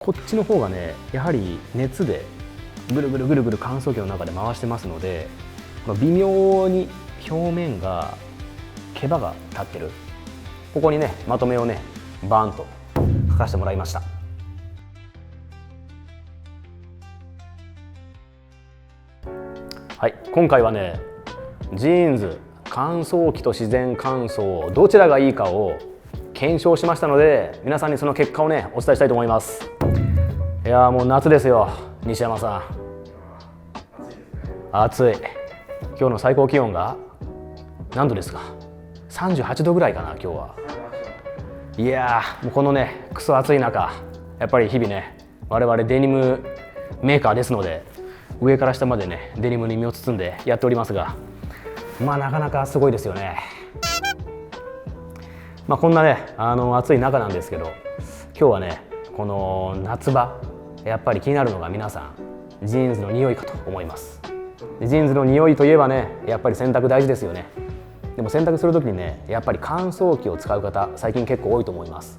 こっちの方がね、やはり熱でぐるぐるぐるぐる乾燥機の中で回してますので、微妙に表面が毛羽が立ってる。ここにね、まとめをねバーンと書かせてもらいました。はい、今回はね、ジーンズ乾燥機と自然乾燥どちらがいいかを検証しましたので、皆さんにその結果をねお伝えしたいと思います。いやーもう夏ですよ、西山さん。暑い。今日の最高気温が何度ですか？38度ぐらいかな今日は。いやーもうこのねクソ暑い中、やっぱり日々ね我々デニムメーカーですので、上から下までねデニムに身を包んでやっておりますが、まあなかなかすごいですよね。まあこんなね暑い中なんですけど、今日はねこの夏場やっぱり気になるのが皆さんジーンズの匂いかと思います。ジーンズの匂いといえばね、やっぱり洗濯大事ですよね。でも洗濯する時にね、やっぱり乾燥機を使う方最近結構多いと思います。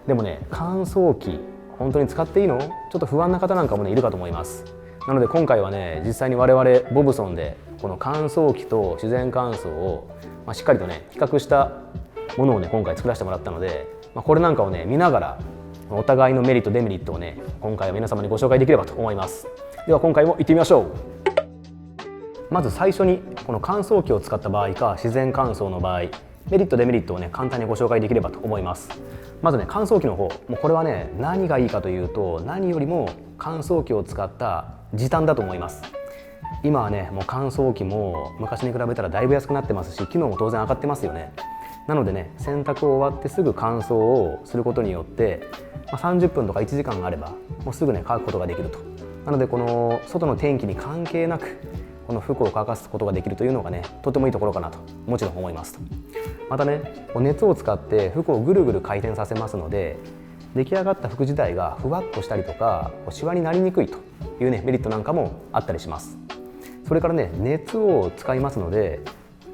でもね、乾燥機本当に使っていいの？ちょっと不安な方なんかもねいるかと思います。なので今回はね、実際に我々ボブソンでこの乾燥機と自然乾燥を、しっかりとね比較したものをね今回作らせてもらったので、これなんかをね見ながらお互いのメリットデメリットをね今回は皆様にご紹介できればと思います。では今回も行ってみましょう。まず最初にこの乾燥機を使った場合か自然乾燥の場合、メリットデメリットをね簡単にご紹介できればと思います。まずね、乾燥機の方、もうこれはね何がいいかというと、何よりも乾燥機を使った時短だと思います。今はねもう乾燥機も昔に比べたらだいぶ安くなってますし、機能も当然上がってますよね。なのでね、洗濯を終わってすぐ乾燥をすることによって、30分とか1時間あればもうすぐね乾くことができると。なのでこの外の天気に関係なくこの服を乾かすことができるというのがねとてもいいところかなともちろん思いますと。またね、熱を使って服をぐるぐる回転させますので、出来上がった服自体がふわっとしたりとかシワになりにくいというねメリットなんかもあったりします。それからね、熱を使いますので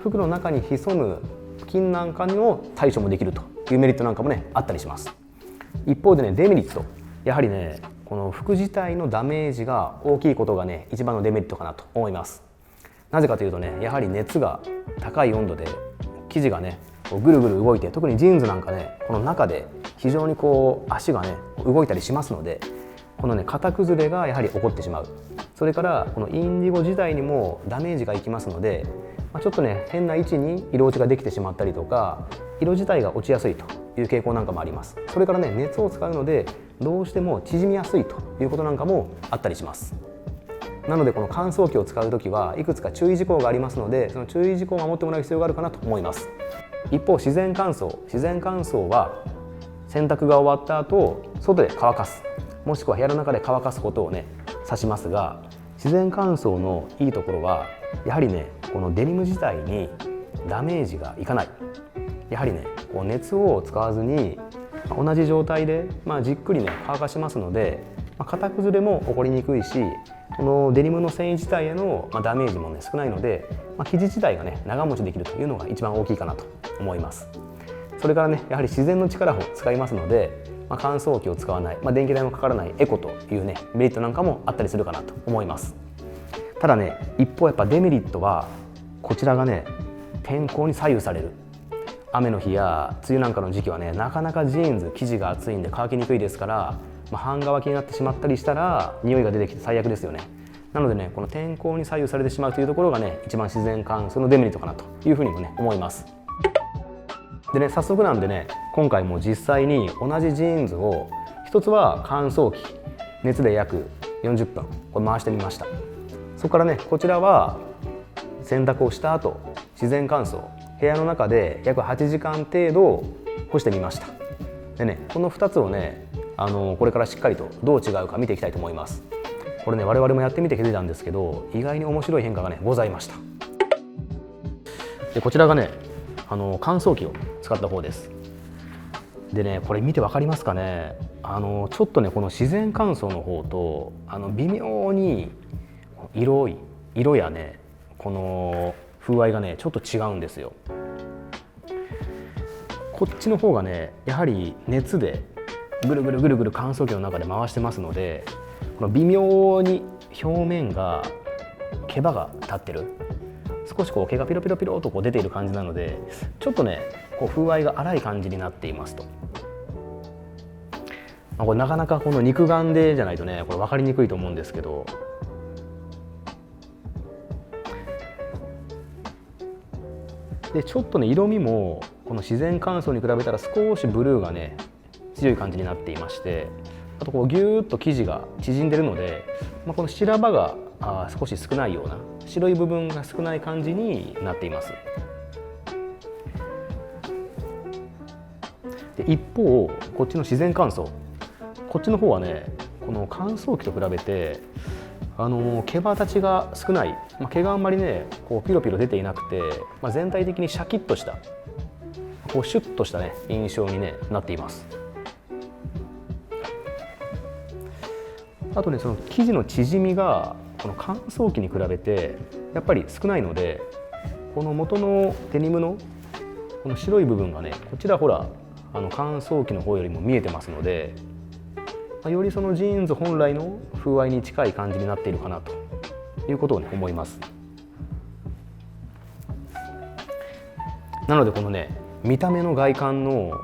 服の中に潜む菌なんかにも対処もできるというメリットなんかもねあったりします。一方でね、デメリット、やはりねこの服自体のダメージが大きいことがね一番のデメリットかなと思います。なぜかというとね、やはり熱が高い温度で生地がねぐるぐる動いて、特にジーンズなんかねこの中で非常に足がね動いたりしますので、このね型崩れがやはり起こってしまう。それからこのインディゴ自体にもダメージがいきますので、ちょっとね変な位置に色落ちができてしまったりとか、色自体が落ちやすいという傾向なんかもあります。それからね、熱を使うのでどうしても縮みやすいということなんかもあったりします。なのでこの乾燥機を使うときはいくつか注意事項がありますので、その注意事項を守ってもらう必要があるかなと思います。一方自然乾燥は洗濯が終わった後外で乾かす、もしくは部屋の中で乾かすことをね指しますが、自然乾燥のいいところはやはりねこのデニム自体にダメージがいかない。やはりね熱を使わずに同じ状態でじっくりね乾かしますので、型崩れも起こりにくいし、このデニムの繊維自体へのダメージもね少ないので、生地自体がね長持ちできるというのが一番大きいかなと思います。それからね、やはり自然の力を使いますので、乾燥機を使わない、電気代もかからないエコというねメリットなんかもあったりするかなと思います。ただね、一方やっぱデメリットはこちらがね、天候に左右される。雨の日や梅雨なんかの時期はね、なかなかジーンズ生地が厚いんで乾きにくいですから、半乾きになってしまったりしたら匂いが出てきて最悪ですよね。なのでね、この天候に左右されてしまうというところがね一番自然乾燥のデメリットかなというふうにもね思います。でね、早速なんでね、今回も実際に同じジーンズを一つは乾燥機熱で約40分これ回してみました。そこからね、こちらは洗濯をした後自然乾燥、部屋の中で約8時間程度干してみました。でね、この2つをねこれからしっかりとどう違うか見ていきたいと思います。これね、我々もやってみて気づいたんですけど、意外に面白い変化がねございました。でこちらがね乾燥機を使った方です。でね、これ見て分かりますかね。ちょっとねこの自然乾燥の方と微妙に色やねこの風合いがねちょっと違うんですよ。こっちの方がねやはり熱でぐるぐるぐるぐる乾燥機の中で回してますので、この微妙に表面が毛羽が立ってる、少しこう毛がピロピロピロとこう出ている感じなので、ちょっとねこう風合いが粗い感じになっていますと。これなかなかこの肉眼でじゃないとねこれ分かりにくいと思うんですけど、でちょっとね色味もこの自然乾燥に比べたら少しブルーがね強い感じになっていまして、あとこうギューッと生地が縮んでるので、この白髪が少し少ないような、白い部分が少ない感じになっています。で一方こっちの自然乾燥、こっちの方はねこの乾燥機と比べて毛羽立ちが少ない、毛があんまりねこうピロピロ出ていなくて、全体的にシャキッとしたこうシュッとしたね印象に、ね、なっています。あとねその生地の縮みがこの乾燥機に比べてやっぱり少ないので、この元のデニムのこの白い部分がねこちらほら乾燥機の方よりも見えてますので、よりそのジーンズ本来の風合いに近い感じになっているかなということを、ね、思います。なのでこのね見た目の外観の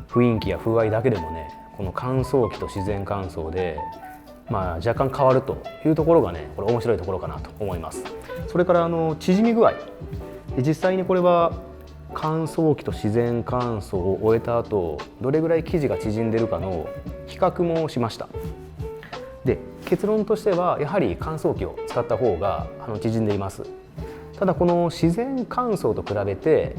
雰囲気や風合いだけでもねこの乾燥機と自然乾燥で若干変わるというところがねこれ面白いところかなと思います。それから縮み具合、実際にこれは乾燥機と自然乾燥を終えた後どれぐらい生地が縮んでるかの比較もしました。で結論としてはやはり乾燥機を使った方が縮んでいます。ただこの自然乾燥と比べて、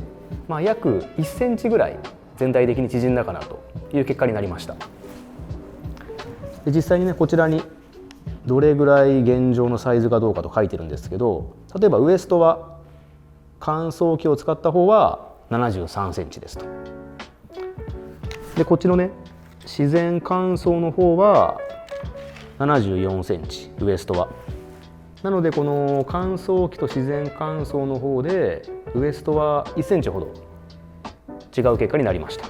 約1センチぐらい全体的に縮んだかなという結果になりました。で実際にねこちらにどれぐらい現状のサイズかどうかと書いてるんですけど、例えばウエストは乾燥機を使った方は73センチですと。でこっちのね自然乾燥の方は74センチウエストは。なのでこの乾燥機と自然乾燥の方でウエストは1センチほど違う結果になりました。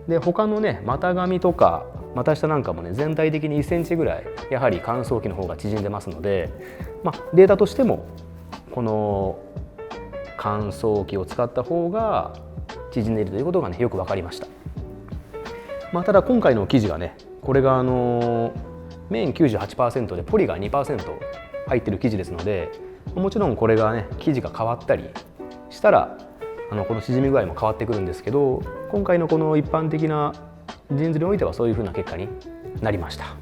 で他のね股上とか股下なんかもね全体的に1センチぐらいやはり乾燥機の方が縮んでますので、データとしてもこの乾燥機を使った方が縮んでいるということがねよく分かりました。ただ今回の生地がねこれが綿 98% でポリが 2% 入ってる生地ですので、もちろんこれがね生地が変わったりしたらこの縮み具合も変わってくるんですけど、今回のこの一般的なジーンズにおいてはそういうふうな結果になりました。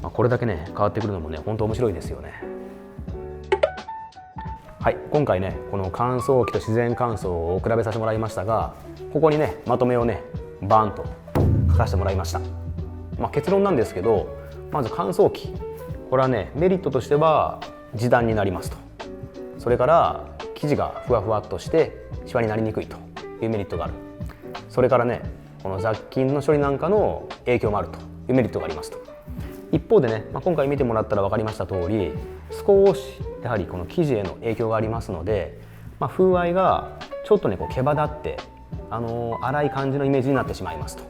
これだけね変わってくるのもね本当面白いですよね。はい、今回ねこの乾燥機と自然乾燥を比べさせてもらいましたが、ここにねまとめをねバーンと書かせてもらいました。結論なんですけど、まず乾燥機、これはねメリットとしては時短になりますと。それから生地がふわふわっとしてシワになりにくいというメリットがある。それからねこの雑菌の処理なんかの影響もあるというメリットがありますと。一方でね、今回見てもらったら分かりました通り、少しやはりこの生地への影響がありますので、風合いがちょっとねこう毛羽立って粗い感じのイメージになってしまいますと。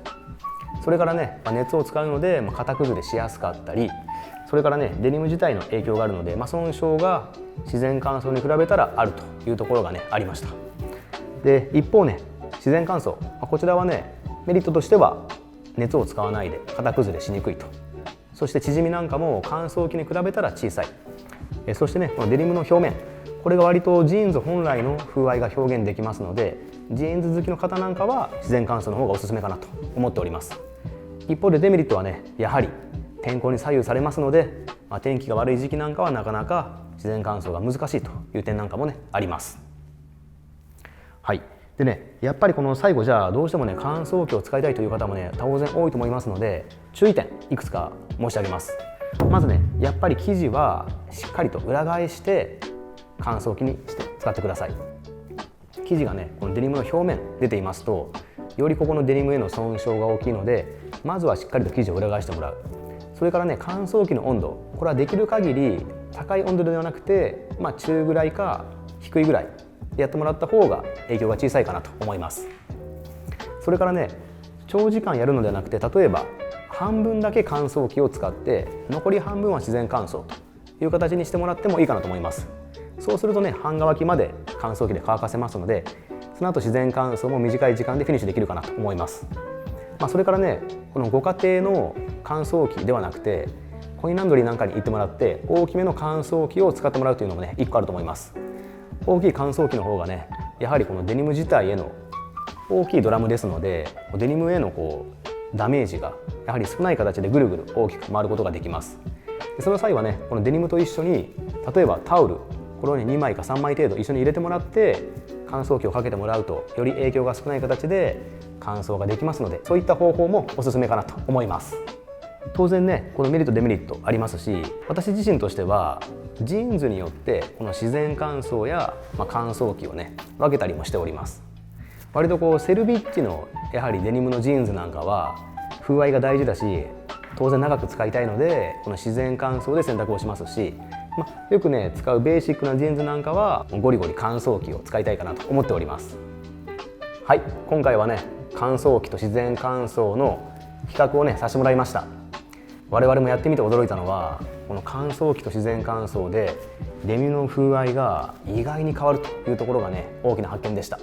それからね、熱を使うので型崩れしやすかったり、それからねデニム自体の影響があるので、損傷が自然乾燥に比べたらあるというところがねありました。で一方ね自然乾燥、こちらはねメリットとしては熱を使わないで型崩れしにくいと。そして縮みなんかも乾燥機に比べたら小さい。そしてねこのデニムの表面、これが割とジーンズ本来の風合いが表現できますので、ジーンズ好きの方なんかは自然乾燥の方がおすすめかなと思っております。一方でデメリットはねやはり天候に左右されますので、天気が悪い時期なんかはなかなか自然乾燥が難しいという点なんかもねあります。はい。でね、やっぱりこの最後じゃあどうしてもね乾燥機を使いたいという方もね当然多いと思いますので、注意点いくつか申し上げます。まずねやっぱり生地はしっかりと裏返して乾燥機にして使ってください。生地がねこのデニムの表面出ていますと、よりここのデニムへの損傷が大きいので、まずはしっかりと生地を裏返してもらう。それからね乾燥機の温度、これはできる限り高い温度ではなくて、中ぐらいか低いぐらいでやってもらった方が影響が小さいかなと思います。それからね長時間やるのではなくて、例えば半分だけ乾燥機を使って残り半分は自然乾燥という形にしてもらってもいいかなと思います。そうするとね、半乾きまで乾燥機で乾かせますので、その後自然乾燥も短い時間でフィニッシュできるかなと思います。それからね、このご家庭の乾燥機ではなくてコインランドリーなんかに行ってもらって大きめの乾燥機を使ってもらうというのもね、1個あると思います。大きい乾燥機の方がね、やはりこのデニム自体への大きいドラムですので、デニムへのダメージがやはり少ない形でぐるぐる大きく回ることができます。その際はね、このデニムと一緒に例えばタオル、これをね2枚か3枚程度一緒に入れてもらって乾燥機をかけてもらうと、より影響が少ない形で乾燥ができますので、そういった方法もおすすめかなと思います。当然ね、このメリットデメリットありますし、私自身としてはジーンズによってこの自然乾燥や、乾燥機をね分けたりもしております。割とセルビッチのやはりデニムのジーンズなんかは風合いが大事だし、当然長く使いたいのでこの自然乾燥で洗濯をしますし、よくね使うベーシックなジーンズなんかはゴリゴリ乾燥機を使いたいかなと思っております。はい、今回はね乾燥機と自然乾燥の比較をねさせてもらいました。我々もやってみて驚いたのは、この乾燥機と自然乾燥でデニムの風合いが意外に変わるというところがね大きな発見でした。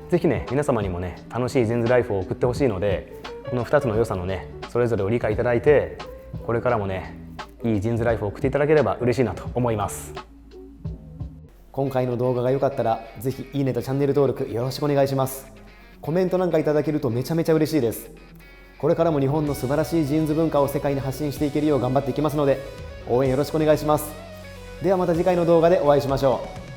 ぜひね皆様にもね楽しいジーンズライフを送ってほしいので、この2つの良さのねそれぞれを理解いただいて、これからもねいいジーンズライフを送っていただければ嬉しいなと思います。今回の動画が良かったらぜひいいねとチャンネル登録よろしくお願いします。コメントなんかいただけるとめちゃめちゃ嬉しいです。これからも日本の素晴らしいジーンズ文化を世界に発信していけるよう頑張っていきますので、応援よろしくお願いします。ではまた次回の動画でお会いしましょう。